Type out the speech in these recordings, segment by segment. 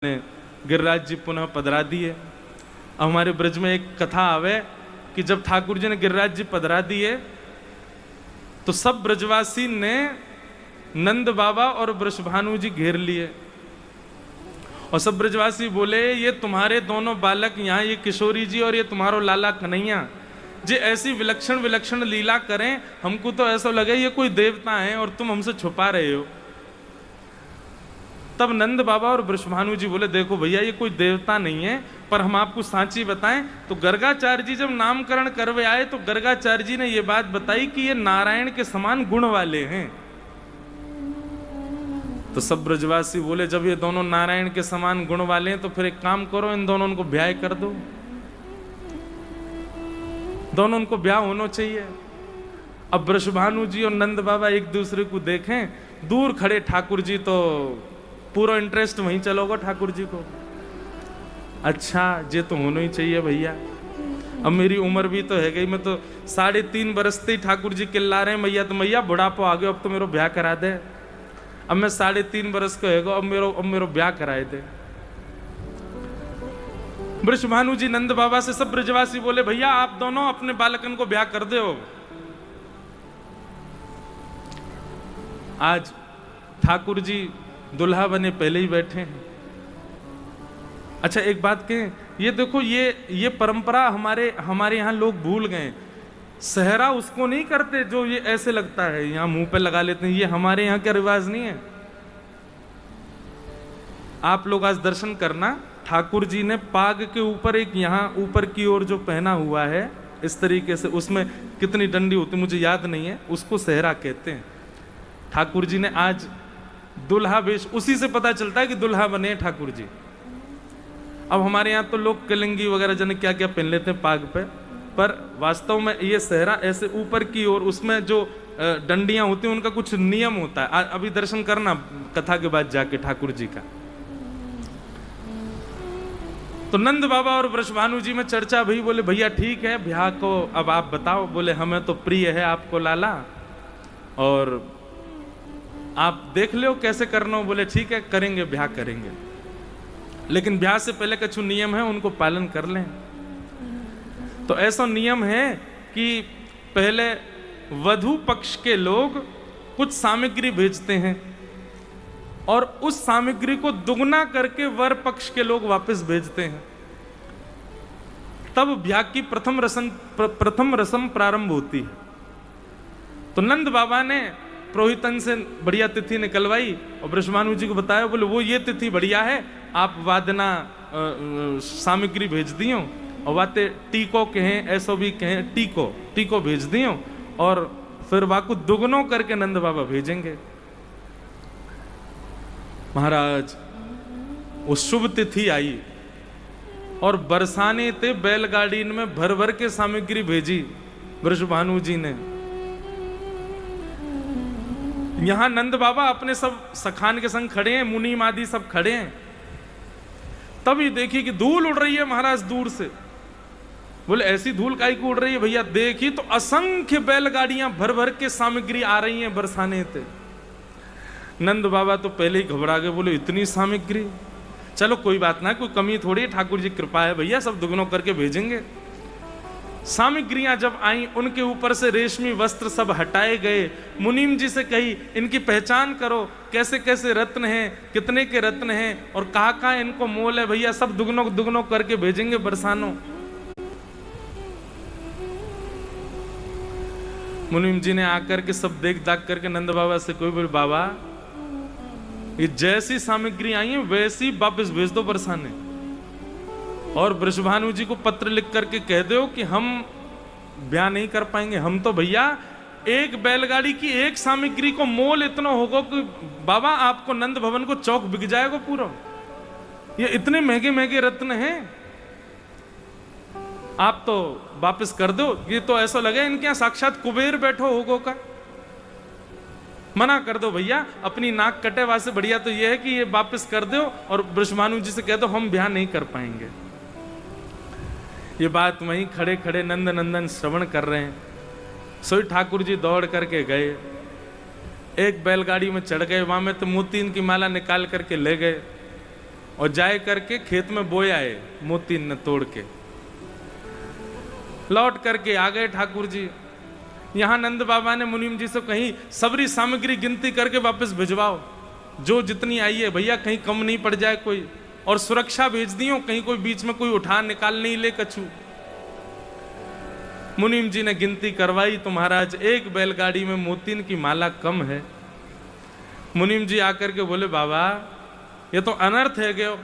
ने गिरिराज जी पुनः पधरा दिए। हमारे ब्रज में एक कथा आवे कि जब ठाकुर जी ने गिरिराज जी पधरा दिए तो सब ब्रजवासी ने नंद बाबा और वृषभानु जी घेर लिए और सब ब्रजवासी बोले, ये तुम्हारे दोनों बालक यहाँ, ये किशोरी जी और ये तुम्हारो लाला कन्हैया जे ऐसी विलक्षण विलक्षण लीला करें, हमको तो ऐसा लगे ये कोई देवता है और तुम हमसे छुपा रहे हो। तब नंद बाबा और वृषभानु जी बोले, देखो भैया ये कोई देवता नहीं है, पर हम आपको सांची बताएं। तो गर्गाचार्य जी जब नामकरण करवे आए तो गर्गाचार्य जी ने ये बात बताई कि ये नारायण के समान गुण वाले हैं। तो सब ब्रजवासी बोले, जब ये दोनों नारायण के समान गुण वाले हैं तो फिर एक काम करो, इन दोनों को ब्याह कर दो, दोनों उनको ब्याह होना चाहिए। अब वृषभानु जी और नंद बाबा एक दूसरे को देखें, दूर खड़े ठाकुर जी तो पूरा इंटरेस्ट वहीं चलोगा ठाकुर जी को। अच्छा ये तो होना ही चाहिए भैया, अब मेरी उम्र भी तो है गई, मैं तो 3.5 बरस से ही ठाकुर जी चिल्ला रहे हैं मैया, तो मैया बुढ़ापा आ गया, अब तो मेरा ब्याह करा दे। अब मैं 3.5 बरस का है, अब मेरा ब्याह कराए दे। वृषभानु जी नंद बाबा से सब ब्रजवासी बोले, भैया आप दोनों अपने बालकन को ब्याह कर दो। आज ठाकुर जी दुल्हा बने पहले ही बैठे हैं। अच्छा एक बात कहें, ये देखो ये परंपरा हमारे यहाँ लोग भूल गए। सहरा उसको नहीं करते जो ये ऐसे लगता है, यहाँ मुंह पे लगा लेते हैं, ये हमारे यहाँ का रिवाज नहीं है। आप लोग आज दर्शन करना, ठाकुर जी ने पाग के ऊपर एक यहाँ ऊपर की ओर जो पहना हुआ है इस तरीके से, उसमें कितनी डंडी होती मुझे याद नहीं है, उसको सहरा कहते हैं। ठाकुर जी ने आज दुल्हा वेश, उसी से पता चलता है कि दुल्हा बने ठाकुर जी। अब हमारे यहाँ तो लोग कलिंगी वगैरह जने क्या क्या पहन लेते हैं पाग पे, पर वास्तव में ये सहरा ऐसे ऊपर की ओर, उसमें जो डंडियां होती हैं उनका कुछ नियम होता है। अभी दर्शन करना कथा के बाद जाके ठाकुर जी का। तो नंद बाबा और वृषभानु जी में चर्चा भई, बोले भैया ठीक है ब्याह को अब आप बताओ। बोले हमें तो प्रिय है आपको लाला, और आप देख लो कैसे करना हो। बोले ठीक है करेंगे, ब्याह करेंगे, लेकिन ब्याह से पहले कुछ नियम है उनको पालन कर लें। तो ऐसा नियम है कि पहले वधू पक्ष के लोग कुछ सामग्री भेजते हैं और उस सामग्री को दुगना करके वर पक्ष के लोग वापस भेजते हैं, तब ब्याह की प्रथम रस्म प्रारंभ होती है। तो नंद बाबा ने पुरोहितन से बढ़िया तिथि निकलवाई और वृषभानु जी को बताया, बोले वो ये तिथि बढ़िया है, आप वादना सामग्री भेज दियो और वाते टीको कहें, ऐसो भी कहें, टीको भेज दियो और फिर वाकु दुगनों करके नंद बाबा भेजेंगे। महाराज वो शुभ तिथि आई और बरसाने ते बैलगाड़ी में भर भर के सामग्री भेजी वृषभानु जी ने। यहां नंद बाबा अपने सब सखान के संग खड़े हैं, मुनि मादी सब खड़े हैं। तभी देखी कि धूल उड़ रही है महाराज दूर से। बोले ऐसी धूल काई को उड़ रही है भैया? देखी तो असंख्य बैलगाड़ियां भर भर के सामग्री आ रही हैं बरसाने थे। नंद बाबा तो पहले ही घबरा गए, बोले इतनी सामग्री, चलो कोई बात ना, कोई कमी थोड़ी, ठाकुर जी कृपा है भैया, सब दुगनों करके भेजेंगे। सामग्रियां जब आई उनके ऊपर से रेशमी वस्त्र सब हटाए गए। मुनीम जी से कही इनकी पहचान करो, कैसे कैसे रत्न हैं, कितने के रत्न हैं और कहाँ इनको मोल है भैया, सब दुगनों करके भेजेंगे बरसानों। मुनीम जी ने आकर के सब देख दाख करके नंद बाबा से कोई बोले, बाबा ये जैसी सामग्री आई है वैसी वापस भेज दो बरसाने, और वृषभानु जी को पत्र लिख करके कह दो कि हम ब्याह नहीं कर पाएंगे। हम तो भैया एक बैलगाड़ी की एक सामग्री को मोल इतना होगा कि बाबा आपको नंद भवन को चौक बिक जाएगा पूरा, ये इतने महंगे महंगे रत्न हैं, आप तो वापस कर दो। ये तो ऐसा लगे इनके यहां साक्षात कुबेर बैठो होगो का। मना कर दो भैया, अपनी नाक कटे वासे बढ़िया तो ये है कि ये वापस कर दो और वृषभानु जी से कह दो हम ब्याह नहीं कर पाएंगे। ये बात वहीं खड़े खड़े नंद नंदन श्रवण कर रहे हैं। सोई ठाकुर जी दौड़ करके गए, एक बैलगाड़ी में चढ़ गए, वहां में तो मोतीन की माला निकाल करके ले गए और जाए करके खेत में बोए आए, मोती न तोड़ के लौट करके आ गए ठाकुर जी। यहां नंद बाबा ने मुनीम जी से कहीं सबरी सामग्री गिनती करके वापस भिजवाओ, जो जितनी आई है भैया, कहीं कम नहीं पड़ जाए कोई, और सुरक्षा भेज दियो, कहीं कोई बीच में कोई उठा निकाल नहीं ले कछु। मुनीम जी ने गिनती करवाई तो महाराज एक बैलगाड़ी में मोतीन की माला कम है। मुनीम जी आकर के बोले बाबा ये तो अनर्थ है गयो,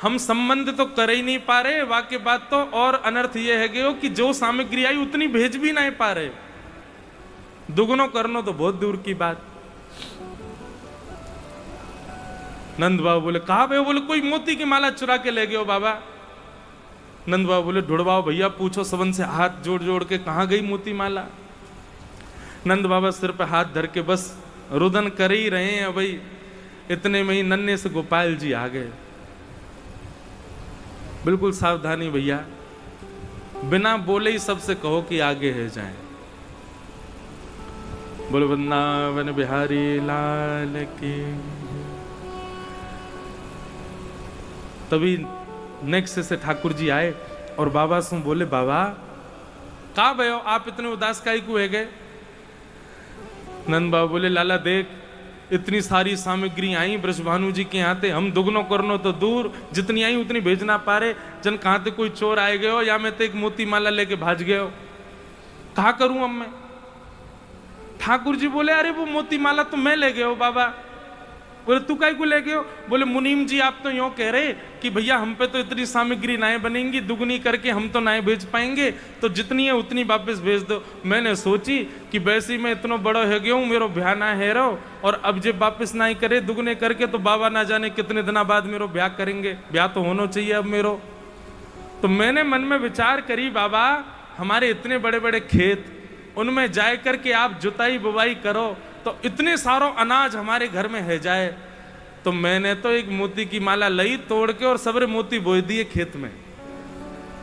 हम संबंध तो कर ही नहीं पा रहे, वाकई बात तो और अनर्थ ये है गयो कि जो सामग्री आई उतनी भेज भी नहीं पा रहे, दुगुनो करनो तो बहुत दूर की बात। नंद बाबा बोले कहा भाई? बोले कोई मोती की माला चुरा के ले गयो बाबा। नंद बाबा बोले ढूंढवाओ भैया, पूछो सबन से, हाथ जोड़ जोड़ के कहां गई मोती माला। नंद बाबा सिर पे हाथ धर के बस रुदन कर ही रहे हैं भाई, इतने में ही नन्हे से गोपाल जी आ गए। बिल्कुल सावधानी भैया, बिना बोले ही सबसे कहो कि आगे है जाएं। बोले वृंदावन बिहारी लाल की। तभी नेक्स्ट से ठाकुर जी आए और बाबा से बोले बाबा कहा भयो, आप इतने उदास काहे को है गए? नंद बाबा बोले लाला देख, इतनी सारी सामग्री आई ब्रजभानु जी के यहाँ थे, हम दुगनो करनो तो दूर, जितनी आई उतनी भेजना पा रहे, जन कहाँ थे कोई चोर आए गए हो या मैं तो एक मोती माला लेके भाज गए हो, कहा करूं अब मैं? ठाकुर जी बोले अरे वो मोती माला तो मैं ले गए हो बाबा। बोले तू काहे को ले गए हो? बोले मुनीम जी आप तो यूं कह रहे कि भैया हम पे तो इतनी सामग्री नाए बनेंगी, दुगनी करके हम तो नाए भेज पाएंगे, तो जितनी है उतनी वापस भेज दो। मैंने सोची कि वैसे मैं इतना बड़ा हो गया हूँ, मेरो ब्याह ना है रहो, और अब जब वापस ना ही करे दुगने करके तो बाबा ना जाने कितने दिना बाद मेरो ब्याह करेंगे, ब्याह तो होना चाहिए अब मेरो। तो मैंने मन में विचार करी बाबा हमारे इतने बड़े बड़े खेत, उनमें जाए करके आप जुताई बुवाई करो तो इतने सारो अनाज हमारे घर में है जाए। तो मैंने तो एक मोती की माला लई तोड़ के और सबरे मोती बोए दिए खेत में।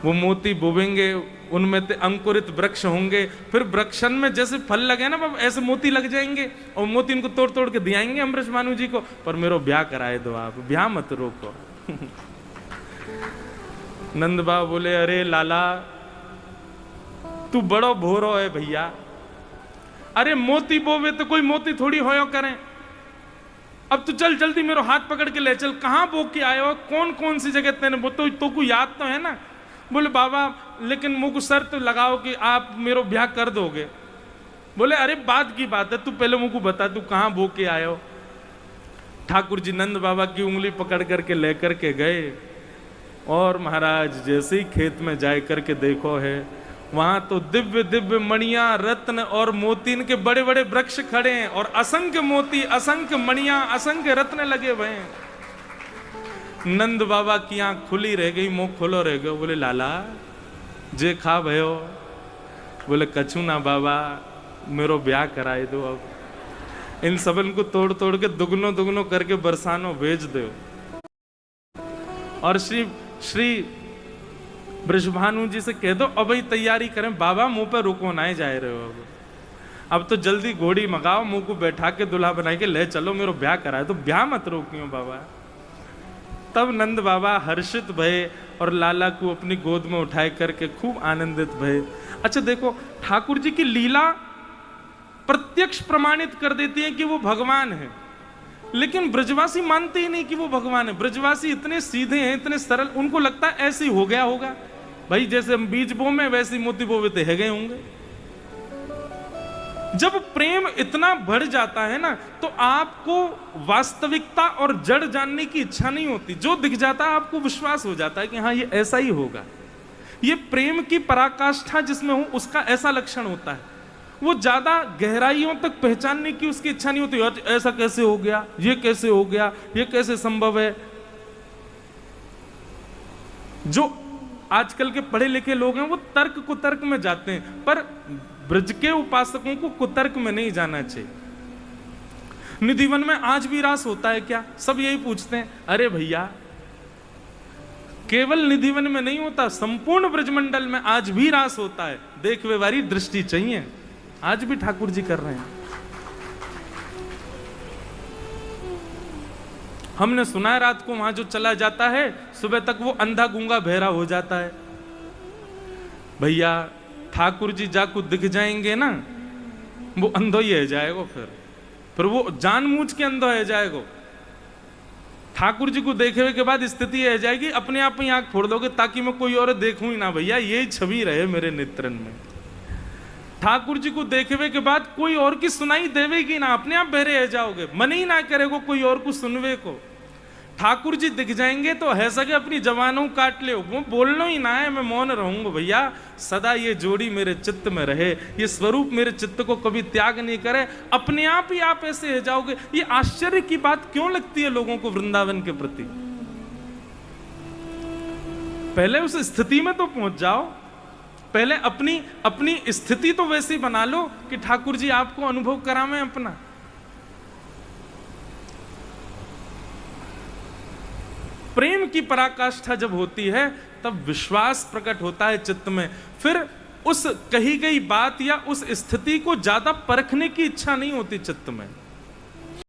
वो मोती बोवेंगे, उनमें अंकुरित वृक्ष होंगे, फिर वृक्षन में जैसे फल लगे ना बाबा ऐसे मोती लग जाएंगे, और मोती इनको तोड़ तोड़ के दियाएंगे हम ब्रजभानु जी को। पर मेरो ब्याह कराए दो आप, ब्याह मत रोको। नंद बाबा बोले अरे लाला तू बड़ो भोरो है भैया, अरे मोती बोवे तो कोई मोती थोड़ी होयो करें। अब तू चल जल्दी मेरो हाथ पकड़ के ले चल, कहां बो के आए हो, कौन कौन सी जगह तेने वो तो को याद तो है ना? बोले बाबा लेकिन मुझको शर्त लगाओ कि आप मेरो ब्याह कर दोगे। बोले अरे बाद की बात है, तू पहले मुझको बता तू कहां बो के आए हो। ठाकुर जी नंद बाबा की उंगली पकड़ करके लेकर के गए, और महाराज जैसे ही खेत में जाए करके देखो है, वहां तो दिव्य दिव्य मणियां रत्न और मोतीन के बड़े बड़े वृक्ष खड़े हैं, और असंख्य मोती असंख्य मणियां असंख्य रत्न लगे हुए हैं। नंद बाबा की आंख खुली रह गई, मुंह खोलो रह गयो। बोले लाला जे खा भयो? बोले कछु ना बाबा, मेरो ब्याह कराए दो, अब इन सबन को तोड़ तोड़ के दुगनो दुगनो करके बरसानो भेज दो। और श्री ब्रजभानु जी से कह दो अब ही तैयारी करें, बाबा मुंह पर रुको ना जाए रहे हो, अब तो जल्दी घोड़ी मंगाओ, मुंह को बैठा के दुल्हा बना के ले चलो, मेरो ब्याह कराए तो ब्याह मत रोकियो बाबा। तब नंद बाबा हर्षित भये और लाला को अपनी गोद में उठाए करके खूब आनंदित भये। अच्छा देखो ठाकुर जी की लीला प्रत्यक्ष प्रमाणित कर देती है कि वो भगवान है, लेकिन ब्रजवासी मानते ही नहीं कि वो भगवान है। ब्रजवासी इतने सीधे हैं, इतने सरल, उनको लगता है ऐसे ही हो गया होगा भाई, जैसे हम बीज बो में वैसे मोती बोवे तो है गए होंगे। जब प्रेम इतना बढ़ जाता है ना, तो आपको वास्तविकता और जड़ जानने की इच्छा नहीं होती, जो दिख जाता है आपको विश्वास हो जाता है कि हाँ ये ऐसा ही होगा। ये प्रेम की पराकाष्ठा जिसमें हो उसका ऐसा लक्षण होता है, वो ज्यादा गहराइयों तक पहचानने की उसकी इच्छा नहीं होती। ऐसा कैसे हो गया, ये कैसे हो गया, ये कैसे संभव है। जो आजकल के पढ़े लिखे लोग हैं वो तर्क कुतर्क में जाते हैं, पर ब्रज के उपासकों को कुतर्क में नहीं जाना चाहिए। निधिवन में आज भी रास होता है क्या? सब यही पूछते हैं। अरे भैया केवल निधिवन में नहीं होता, संपूर्ण ब्रजमंडल में आज भी रास होता है। देख व्यवहारी दृष्टि चाहिए, आज भी ठाकुर जी कर रहे हैं। हमने सुना है रात को वहां जो चला जाता है सुबह तक वो अंधा गूंगा बहरा हो जाता है। भैया ठाकुर जी जाको दिख जाएंगे ना, वो अंधो ही रह जाएगा, फिर वो जानबूझ के अंधो रह जाएगा। ठाकुर जी को देखे के बाद स्थिति रह जाएगी, अपने आप ही आंख फोड़ दोगे ताकि मैं कोई और देखूं ही ना। भैया यही छवि रहे मेरे नेत्रन में। ठाकुर जी को देखे के बाद कोई और की सुनाई देवेगी ना, अपने आप बहरे रह जाओगे, मन ही ना करेगो कोई और को सुनवे को। ठाकुर जी दिख जाएंगे तो है सके अपनी जवानों काट ले, वो बोलना ही ना है, मैं मौन रहूंगा। भैया सदा ये जोड़ी मेरे चित्त में रहे, ये स्वरूप मेरे चित्त को कभी त्याग नहीं करे, अपने आप ही आप ऐसे रह जाओगे। ये आश्चर्य की बात क्यों लगती है लोगों को वृंदावन के प्रति? पहले उस स्थिति में तो पहुंच जाओ, पहले अपनी स्थिति तो वैसी बना लो कि ठाकुर जी आपको अनुभव करावें अपना। प्रेम की पराकाष्ठा जब होती है तब विश्वास प्रकट होता है चित्त में, फिर उस कही गई बात या उस स्थिति को ज्यादा परखने की इच्छा नहीं होती चित्त में।